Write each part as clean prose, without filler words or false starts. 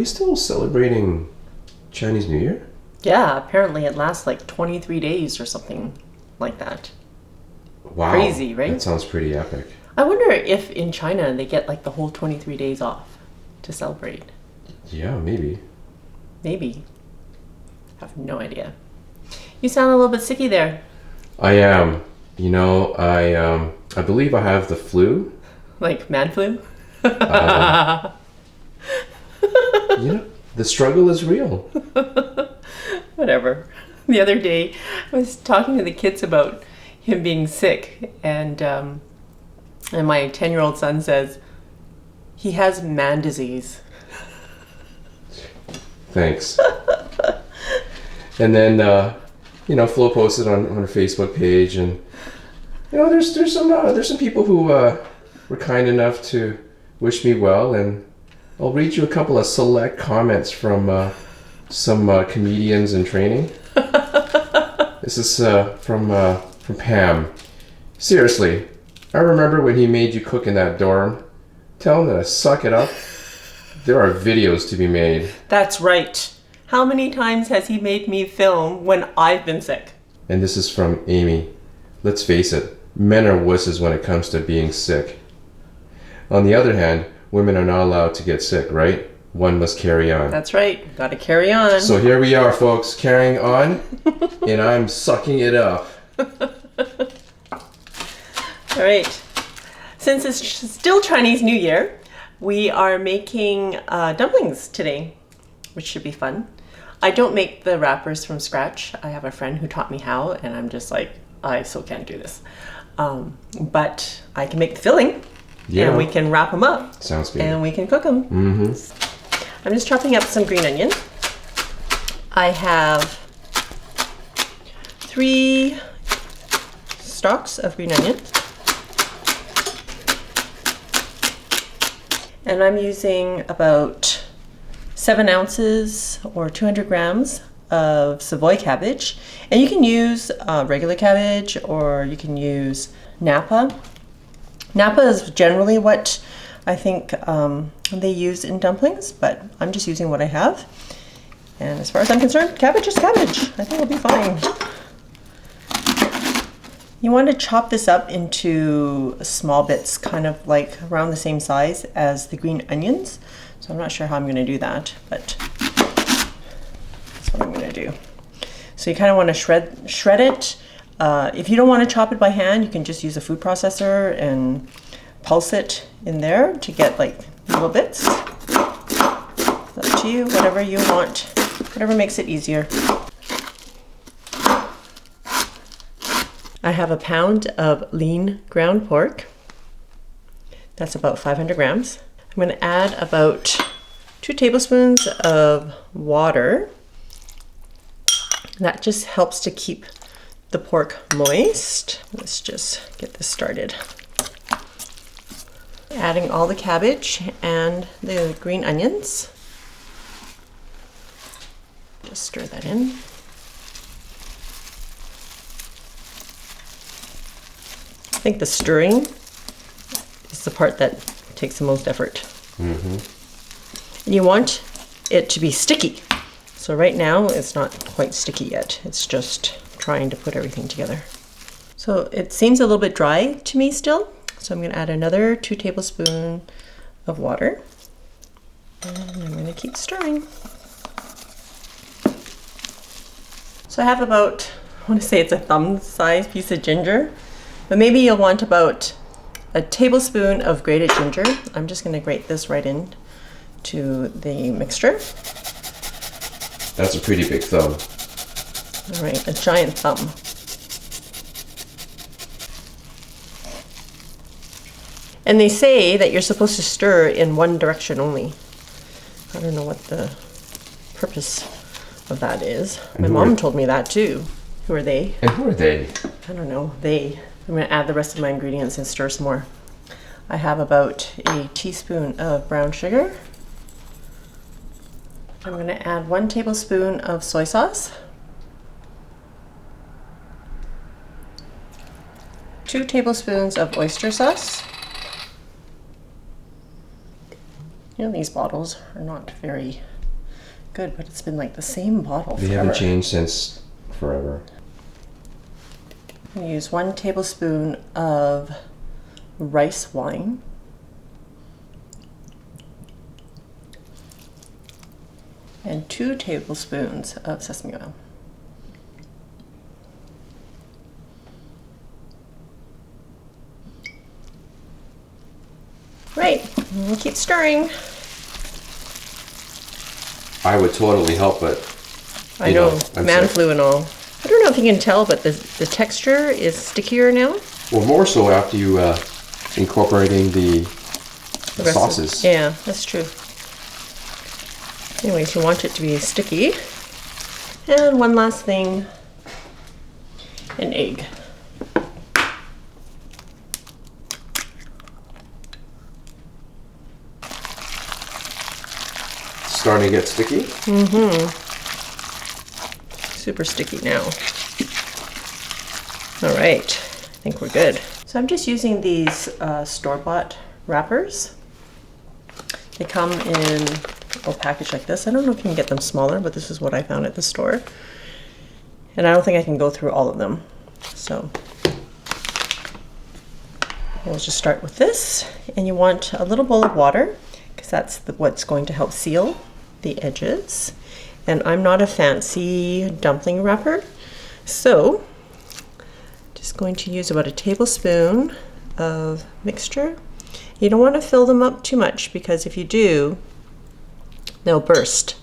we still celebrating Chinese New Year? Yeah, apparently it lasts like 23 days or something like that. Wow. Crazy, right? That sounds pretty epic. I wonder if in China they get like the whole 23 days off to celebrate. Yeah, maybe. Maybe. I have no idea. You sound a little bit sicky there. I am. You know, I believe I have the flu. Like man flu? You know, the struggle is real. Whatever. The other day, I was talking to the kids about him being sick, and my 10-year-old son says, he has man disease. Thanks. And then, you know, Flo posted on her Facebook page, and you know, there's some people who were kind enough to wish me well, and I'll read you a couple of select comments from some comedians in training. This is from Pam. Seriously, I remember when he made you cook in that dorm. Tell him to suck it up. There are videos to be made. That's right. How many times has he made me film when I've been sick? And this is from Amy. Let's face it, men are wusses when it comes to being sick. On the other hand, women are not allowed to get sick, right? One must carry on. That's right. Gotta carry on. So here we are, folks, carrying on, and I'm sucking it up. All right. Since it's still Chinese New Year, we are making dumplings today, which should be fun. I don't make the wrappers from scratch. I have a friend who taught me how, and I'm just like, I still can't do this. But I can make the filling, and we can wrap them up. Sounds good. And we can cook them. Mm-hmm. I'm just chopping up some green onion. I have 3 stalks of green onion. And I'm using about 7 ounces or 200 grams of savoy cabbage. And you can use regular cabbage, or you can use Napa. Napa is generally what I think they use in dumplings, but I'm just using what I have. And as far as I'm concerned, cabbage is cabbage. I think it'll be fine. You want to chop this up into small bits, kind of like around the same size as the green onions. So I'm not sure how I'm going to do that, but that's what I'm going to do. So you kind of want to shred it. If you don't want to chop it by hand, you can just use a food processor and pulse it in there to get like little bits. It's up to you, whatever you want, whatever makes it easier. I have a pound of lean ground pork. That's about 500 grams. I'm going to add about 2 tablespoons of water. That just helps to keep the pork moist. Let's just get this started. Adding all the cabbage and the green onions. Just stir that in. I think the stirring is the part that takes the most effort. Mm-hmm. And you want it to be sticky. So right now it's not quite sticky yet. It's just trying to put everything together. So it seems a little bit dry to me still. So I'm going to add another 2 tablespoons of water. And I'm going to keep stirring. So I have about, I want to say it's a thumb-sized piece of ginger. But maybe you'll want about a tablespoon of grated ginger. I'm just going to grate this right in to the mixture. That's a pretty big thumb. All right, a giant thumb. And they say that you're supposed to stir in one direction only. I don't know what the purpose of that is. My mom told me that too. Who are they? And who are they? I don't know. They. I'm going to add the rest of my ingredients and stir some more. I have about a teaspoon of brown sugar. I'm going to add 1 tablespoon of soy sauce. 2 tablespoons of oyster sauce. You know, these bottles are not very good, but it's been like the same bottle They forever. haven't changed since forever. I'm gonna use 1 tablespoon of rice wine. And 2 tablespoons of sesame oil. Right, we'll keep stirring. I would totally help, but I know, I'm man sick. flu and all. I don't know if you can tell, but the texture is stickier now. Well, more so after you incorporating the The rest of- sauces. Yeah, that's true. Anyways, you want it to be sticky. And one last thing, an egg. Starting to get sticky. Super sticky now. All right, I think we're good. So I'm just using these store-bought wrappers. They come in a package like this. I don't know if you can get them smaller, but this is what I found at the store. And I don't think I can go through all of them. So we'll just start with this. And you want a little bowl of water, because that's what's going to help seal the edges. And I'm not a fancy dumpling wrapper, so just going to use about a tablespoon of mixture. You don't want to fill them up too much, because if you do, they'll burst.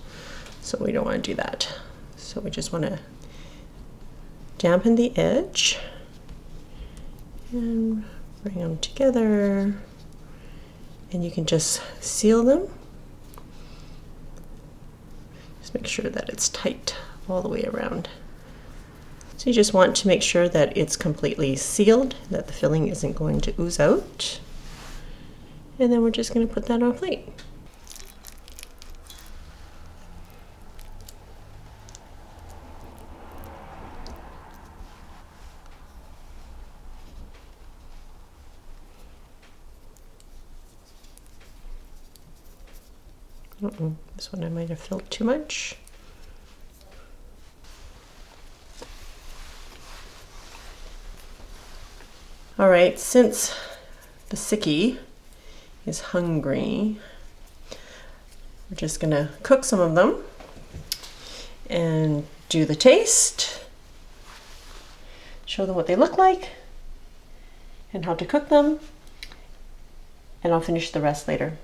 So we don't want to do that. So we just want to dampen the edge and bring them together, and you can just seal them. Just make sure that it's tight all the way around. So you just want to make sure that it's completely sealed, that the filling isn't going to ooze out. And then we're just going to put that on a plate. This one I might have filled too much. All right, since the sickie is hungry, we're just gonna cook some of them and do the taste, show them what they look like and how to cook them, and I'll finish the rest later.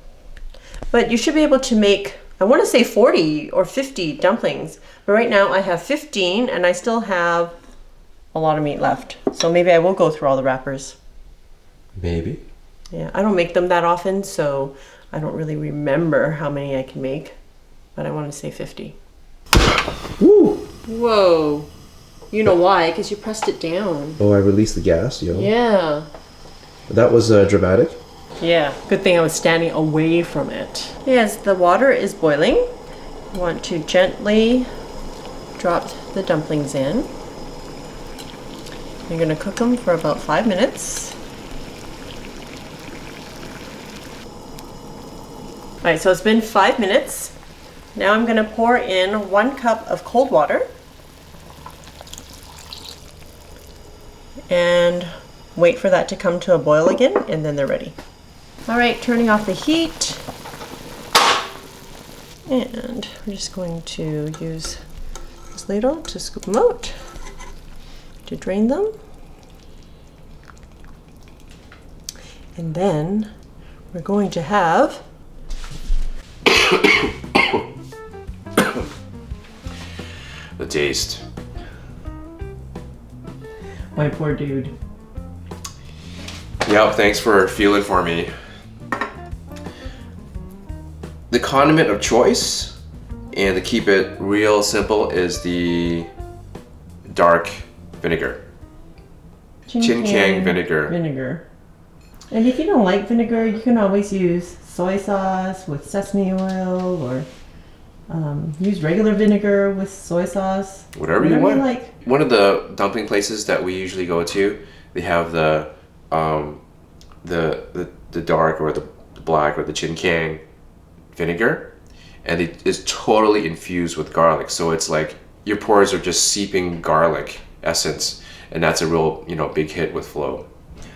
But you should be able to make, I want to say 40 or 50 dumplings, but right now I have 15 and I still have a lot of meat left. So maybe I will go through all the wrappers. Maybe. Yeah, I don't make them that often, so I don't really remember how many I can make, but I want to say 50. Woo! Whoa. You know why? Because you pressed it down. Oh, I released the gas, yo. Yeah. That was dramatic. Yeah, good thing I was standing away from it. As the water is boiling, you want to gently drop the dumplings in. You're gonna cook them for about 5 minutes. All right, so it's been 5 minutes. Now I'm gonna pour in 1 cup of cold water and wait for that to come to a boil again, and then they're ready. All right, turning off the heat. And we're just going to use this ladle to scoop them out, to drain them. And then we're going to have The taste. my poor dude. Yep, thanks for feeling for me. The condiment of choice, and to keep it real simple, is the dark vinegar. Chin-Kang vinegar. Vinegar. And if you don't like vinegar, you can always use soy sauce with sesame oil, or use regular vinegar with soy sauce. Whatever you want. like. One of the dumpling places that we usually go to, they have the dark or the black or the Chin-Kang vinegar, and it is totally infused with garlic. So it's like your pores are just seeping garlic essence, and that's a real, you know, big hit with Flo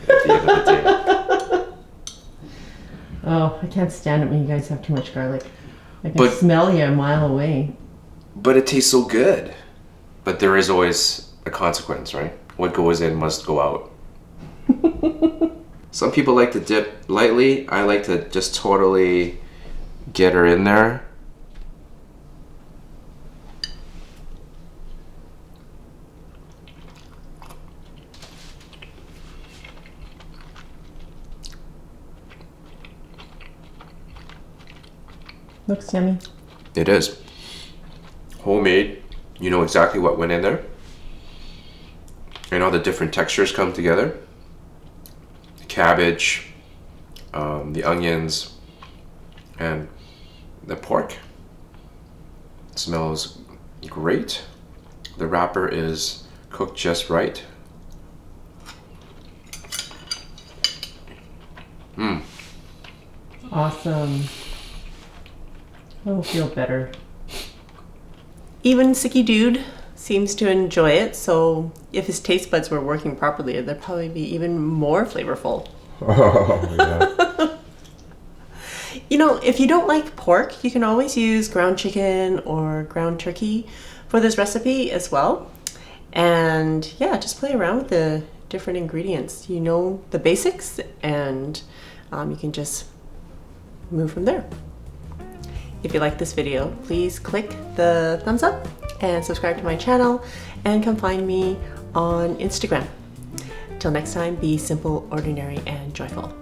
at the end of the day. Oh, I can't stand it when you guys have too much garlic. I can But- smell you a mile away. But it tastes so good. But there is always a consequence, right? What goes in must go out. Some people like to dip lightly. I like to just totally get her in there. Looks yummy. It is. Homemade. You know exactly what went in there. And all the different textures come together. The cabbage, the onions, and the pork. It smells great. The wrapper is cooked just right. Awesome. I'll feel better. Even Sicky Dude seems to enjoy it, so if his taste buds were working properly, they'd probably be even more flavorful. Oh, yeah. You know, if you don't like pork, you can always use ground chicken or ground turkey for this recipe as well. And yeah, just play around with the different ingredients. You know the basics, and you can just move from there. If you like this video, please click the thumbs up and subscribe to my channel, and come find me on Instagram. Till next time, be simple, ordinary, and joyful.